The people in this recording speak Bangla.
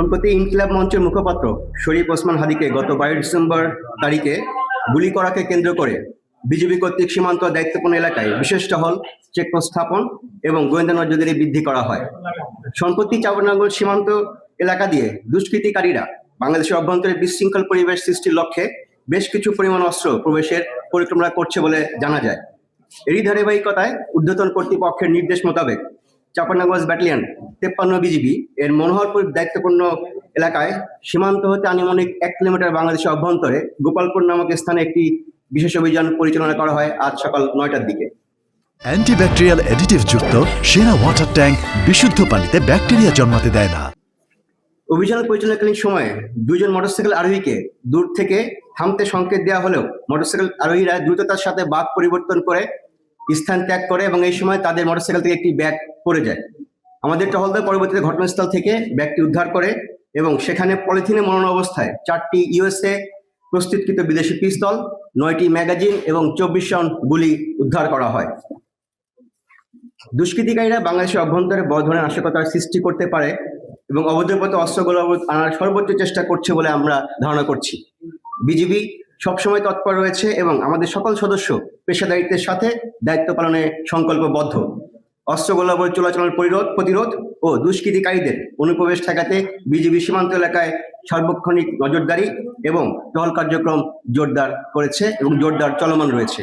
সম্প্রতি ইনকিলাব মঞ্চের মুখপাত্র শরীফ ওসমান হাদিকে গত 22 ডিসেম্বর তারিখে গুলি করাকে কেন্দ্র করে বিজিবি কর্তৃক সীমান্ত দায়িত্বপূর্ণ এলাকায় বিশেষ টহল, চেকপোস্ট স্থাপন এবং গোয়েন্দা নজরদারি বৃদ্ধি করা হয়। সম্প্রতি চাঁপাইনবাবগঞ্জ সীমান্ত এলাকা দিয়ে দুষ্কৃতিকারীরা বাংলাদেশের অভ্যন্তরে বিশৃঙ্খল পরিবেশ সৃষ্টির লক্ষ্যে বেশ কিছু পরিমাণ অস্ত্র প্রবেশের পরিকল্পনা করছে বলে জানা যায়। এরই ধারাবাহিকতায় ঊর্ধ্বতন কর্তৃপক্ষের নির্দেশ মোতাবেক চাঁপাইনবাবগঞ্জ ব্যাটালিয়ন 53 বিজিবি এর মনোহরপুর দায়িত্বপূর্ণ এলাকায় সীমান্ত হতে আনুমানিক 1 কিলোমিটার বাংলাদেশের অভ্যন্তরে গোপালপুর নামক স্থানে একটি বিশেষ অভিযান পরিচালনা করা হয় আজ সকাল 9টার দিকে। অ্যান্টিব্যাকটেরিয়াল অ্যাডিটিভ যুক্ত সেরা ওয়াটার ট্যাঙ্ক বিশুদ্ধ পানিতে ব্যাকটেরিয়া জন্মাতে দেয় না। অভিযান পরিচালনাকালীন সময়ে দুজন মোটরসাইকেল আরোহীকে দূর থেকে থামতে সংকেত দেওয়া হলেও মোটরসাইকেল আরোহীরা দ্রুততার সাথে বাঁক পরিবর্তন করে স্থান ত্যাগ করে এবং এই সময় তাদের মোটরসাইকেল থেকে একটি ব্যাগ পড়ে যায়। আমাদের টহলদার পরবর্তীতে ঘটনাস্থল থেকে ব্যাগটি উদ্ধার করে এবং সেখানে পলিথিনে মোড়ানো অবস্থায় 4টি ইউএসএ প্রস্তুতকৃত বিদেশি পিস্তল, 9টি ম্যাগাজিন এবং 24 রাউন্ড গুলি উদ্ধার করা হয়। দুষ্কৃতিকারীরা বাংলাদেশের অভ্যন্তরে বড় ধরনের নাশকতার সৃষ্টি করতে পারে এবং অবৈধ পথে অস্ত্রগুলো আনার সর্বোচ্চ চেষ্টা করছে বলে আমরা ধারণা করছি। বিজিবি সবসময় তৎপর রয়েছে এবং আমাদের সকল সদস্য পেশাদারিত্বের সাথে দায়িত্ব পালনে সংকল্পবদ্ধ। অস্ত্রগোলাবর চলাচলের প্রতিরোধ ও দুষ্কৃতিকারীদের অনুপ্রবেশ ঠেকাতে বিজিবি সীমান্ত এলাকায় সার্বক্ষণিক নজরদারি এবং টহল কার্যক্রম জোরদার করেছে এবং জোরদার চলমান রয়েছে।